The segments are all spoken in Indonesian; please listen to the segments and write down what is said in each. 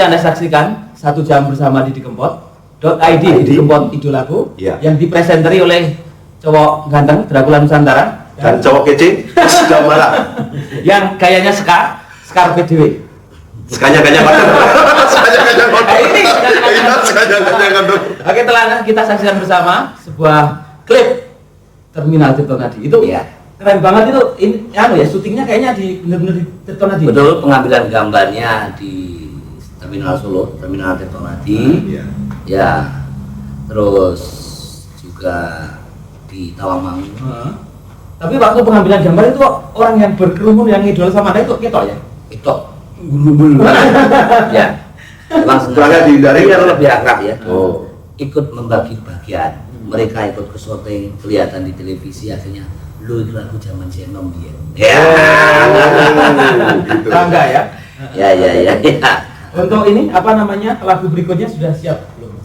Anda saksikan 1 jam bersama Didi Kempot.id, Didi Kempot Idolaku, yang dipresenteri oleh cowok ganteng Dracula Nusantara dan cowok kece sudah marah yang gayanya Sekar PDW. Sekanya Oke, telah kita saksikan bersama sebuah klip Terminal Tirtonadi. Itu keren banget itu. Ini ya syutingnya kayaknya benar-benar di Tirtonadi. Betul, pengambilan gambarnya di Terminal Solo, Terminal Tirtonadi. Ya. Terus juga di Tawangmangu. Tapi waktu pengambilan gambar itu orang yang berkerumun yang idol sama Anda itu ketok ya? Ketok. Gulung-gulung. Ya. Memang sengaja dihindari biar lebih akrab ya. Oh. Ikut membagi bagian. Mereka ikut ke syuting, kelihatan di televisi, akhirnya lu itu lagu zaman Zenom dia. Ya. Bangga ya? Ya. Untuk ini apa namanya? Lagu berikutnya sudah siap belum?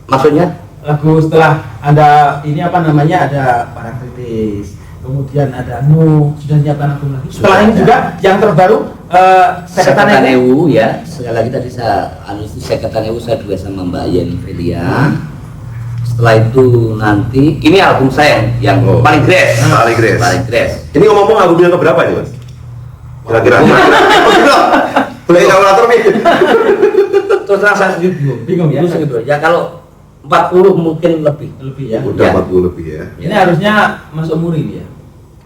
Maksudnya? Lagu setelah Anda ini apa namanya? Ada Parangtritis, kemudian ada sudah nyiapkan album lagi. Setelah ini juga yang terbaru Seketan Ewu ya. Sekali lagi tadi saya Seketan Ewu saya duet sama Mbak Yen Velia. Setelah itu nanti ini album saya yang paling grace. Paling grace. Ini ngomong album yang keberapa ini, Mas? Kira-kira. Boleh kalkulator nih. Terus terang saya sendiri bingung ya. Ya kalau 40 mungkin lebih ya. Udah 40 lebih ya. Ini harusnya masuk Muri ya.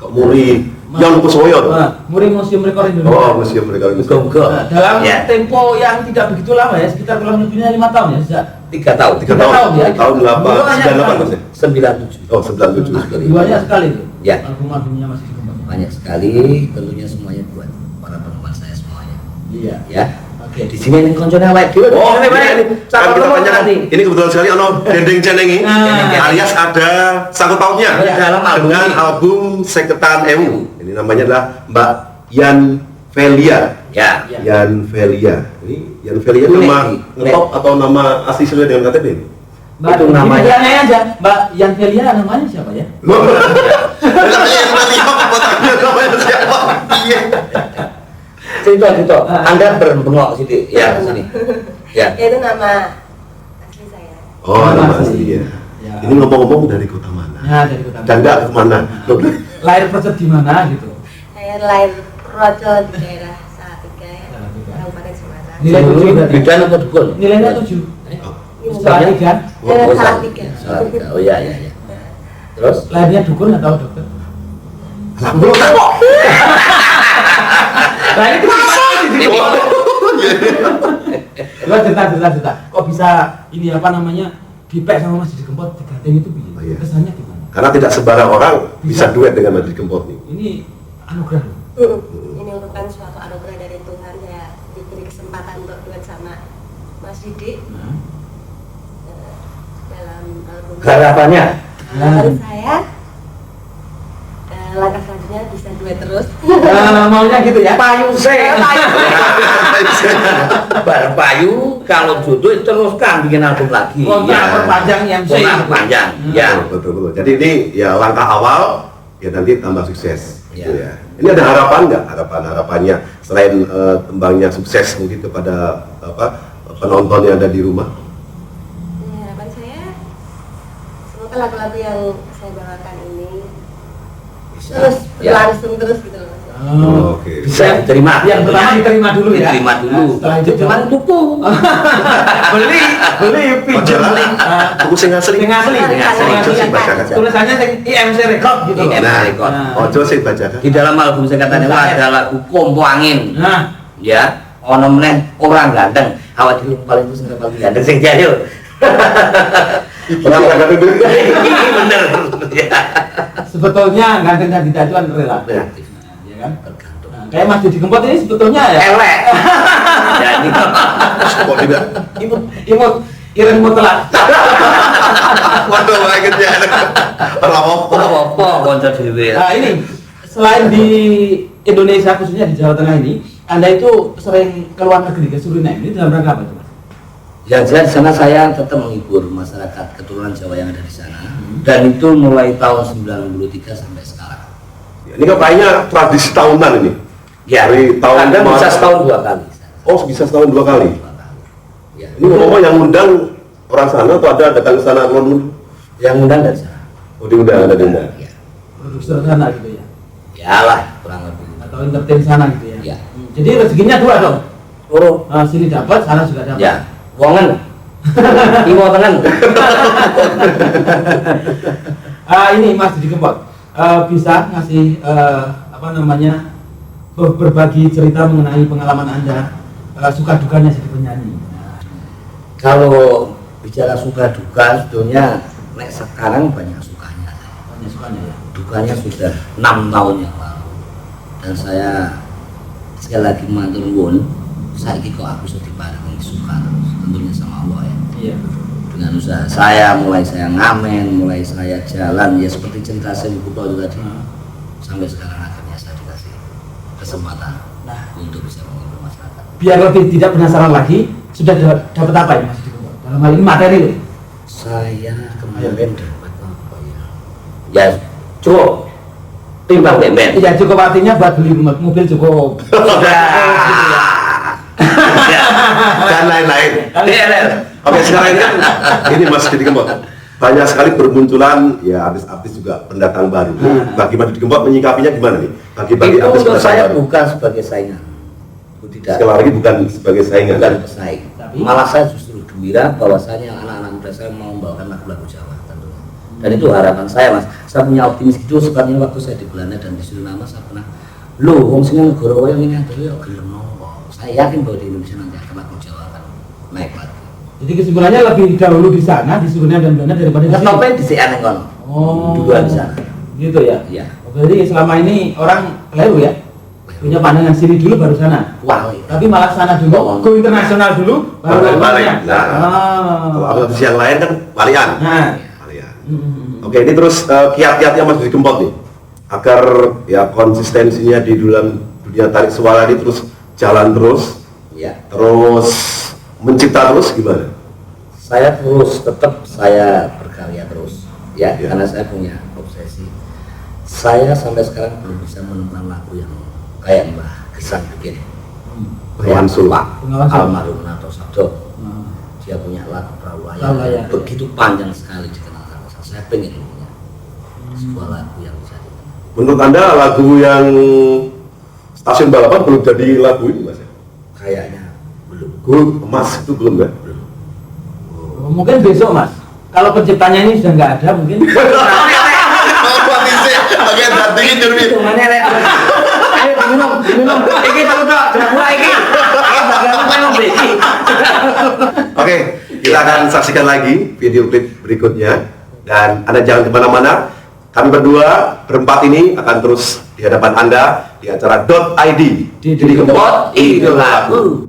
Kok Muri? Yang Lukusoyo. Muri Museum Rekor Indonesia. Oh, Museum Rekor Indonesia. Dalam tempo yang tidak begitu lama ya, sekitar kurang lebihnya 5 tahun ya, sejak 3 tahun. 3 tahun ya. Tahun 98 Mas ya? 97. Oh, 97 sekali. Banyak sekali itu. Ya. Album-albumnya masih banyak sekali, tentunya semuanya buat para penggemar saya semuanya. Iya. Ya. Oke. Di sini ning koncone awake dhewe. Oh, ini kebetulan sekali dendeng cenengi alias ada sangkut pautnya dengan album Seketan Ewu. Ini namanya adalah Mbak Yan Velia. Ya. Yan Velia. Ini Yan Velia nama ngetop atau nama asli sesuai dengan KTP? Mbak itu namanya aja. Mbak Yan Velia namanya siapa ya? Namanya Yan Velia namanya siapa? Iya. Cerita. Anda berbengok sini. Ya, sini. Ya. Itu nama asli saya. Oh, nama asli ya. Ini ngomong-ngomong dari kota mana? Ya, dari kota mana. Dan enggak kemana? Lahir perset di mana gitu? Saya lahir Projo di daerah Salatiga ya, Kabupaten Semarang. Nilai 7 Bidan atau dukun? Nilainya 7. Salatiga. Salatiga. Oh iya. Terus lahirnya dukun atau dokter? Alhamdulillah kok. Nah ini cerita. Kok bisa ini apa namanya dipek sama Mas Didi Kempot diganting itu kesannya gimana? Karena tidak sembarang orang bisa duet dengan Mas Didi Kempot nih. Ini anugerah. Ini merupakan suatu anugerah dari Tuhan, saya diberi kesempatan untuk duet sama Mas Didi dalam album. harapannya? Harapan saya langkah selanjutnya bisa duet terus. Maunya gitu ya. Payu bareng payu kalau jodoh teruskan bikin album lagi. Kontrak perpanjang yang panjang. Ya. Betul. Jadi ini ya langkah awal, ya nanti tambah sukses. Ya. Gitu ya. Ini ada harapan nggak? Harapannya selain tembangnya sukses mungkin kepada penonton yang ada di rumah. Harapan saya semoga lagu-lagu yang saya bawakan ini terus berlangsung terus gitu loh. Oke. Bisa diterima. Yang pertama diterima dulu ya. Diterima dulu. Setelah itu Cuman tuku. beli pinjam. Buku sing asli. Tulisannya IMC Record gitu. IMC Record. Ojo sing bacakan. Di dalam album Seketan Ewu ada lagu Kompo Angin. Nah, Ya, ono meneh orang ganteng. Awak dhewe paling itu sing paling ganteng sing jahil. Orang ganteng dulu. Ini bener. sebetulnya ganteng dan tidak itu kan relatif. Relatif. Ya kan? Tergantung. Kayak Mas Didi Kempot ini sebetulnya ya Elek. Jadi Kok tidak? Iren mutlak. Waduh, banget ya. apa konco dhewe. Nah ini selain di Indonesia khususnya di Jawa Tengah ini, Anda itu sering ke luar negeri ke Suriname ini dalam rangka apa itu, Mas? Yang jelas di sana saya tetap menghibur masyarakat keturunan Jawa yang ada di sana. Dan itu mulai tahun 93 sampai sekarang. Ini kan kayaknya tradisi tahunan ini. Ya, dari tahun Anda bisa kemarin. setahun 2 kali. Oh, bisa setahun 2 kali. Ini ngomong yang undang orang sana atau ada datang ke sana kalau Yang undang dari sana. oh diundang ada diundang. Ya. Produser sana gitu ya. Yalah, kurang lebih. Atau entertain sana gitu ya. Ya. Jadi rezekinya dua dong. Oh, Sini dapat, sana juga dapat. ya. Wongen. Imo tengen. Ini Mas Didi Kempot bisa ngasih apa namanya berbagi cerita mengenai pengalaman Anda suka dukanya jadi penyanyi. Kalau bicara suka duka sebetulnya nek sekarang banyak sukanya. Banyak sukanya ya. Dukanya sudah 6 tahun yang lalu. Dan saya sekali lagi matur nuwun, saiki kok aku sudah diparingi suka terus tentunya sama Allah ya. Iya. Dengan usaha saya, mulai saya ngamen, mulai saya jalan ya seperti cerita saya Ibu Kuto tadi. Sampai sekarang akhirnya saya dikasih kesempatan untuk bisa menghibur masyarakat. Biar lebih tidak penasaran lagi, sudah dapat apa ya Mas Didi Kempot? Dalam hal ini materi loh. Saya kemarin dapat apa ya? Ya cukup timbang bemben. Ya cukup artinya buat beli mobil cukup. Dan lain-lain. Oke, sekarang ini kan ini Mas Didi Kempot. Banyak sekali bermunculan ya artis-artis juga pendatang baru. Bagi Mas Didi Kempot menyikapinya gimana nih? Bagi Itu artis untuk pendatang saya baru. bukan sebagai saingan. Tidak. Sekali lagi bukan sebagai saingan. Bukan pesaing. Malah saya justru gembira bahwasanya anak-anak muda saya mau membawakan lagu-lagu Jawa tentunya. Dan itu harapan saya Mas. Saya punya optimis gitu sebabnya waktu saya di Belanda dan di Suriname saya pernah wong sing negara kaya ngene aduh ya gelem nopo. Saya yakin bahwa di Indonesia nanti akan lagu Jawa akan naik lagi. Jadi kesimpulannya lebih dahulu di sana di Suriname dan Belanda daripada di sini. Kenapa di sini kono? Oh, Dua di sana. Gitu ya. Iya. Jadi selama ini orang keliru ya. Punya pandangan sini dulu baru sana. Wah, Tapi malah sana dulu, go internasional dulu, baru balik. lokalnya. Kalau artis yang lain kan walian. Nah. Walian. Oke, ini terus kiat-kiatnya Mas Didi Kempot nih agar ya konsistensinya di dalam dunia tarik suara ini terus jalan terus, ya. terus mencipta terus gimana? Saya terus tetap saya berkarya terus ya, Ya. karena saya punya obsesi. Saya sampai sekarang belum bisa menemukan lagu yang kayak Mbah Gesang bikin. Bengawan Solo. Bengawan Solo. Almarhum Nato Sabdo. Dia punya lagu Prawijaya Prawijaya. begitu panjang sekali dikenal sama saya. Saya pengen punya sebuah lagu yang bisa dikenal. Menurut Anda lagu yang Stasiun Balapan belum jadi lagu ini Mas? Kayaknya belum. Gold emas itu belum ya? Mungkin besok Mas. Kalau penciptanya ini sudah nggak ada mungkin. Oke, dingin jadi. Mana rek? Ayo diminum. Iki terus tok, jamu iki. Bagaimana memang beki. Oke, kita akan saksikan lagi video klip berikutnya dan Anda jangan kemana-mana. Kami berdua berempat ini akan terus di hadapan Anda di acara .id. Didi Kempot, itu lagu.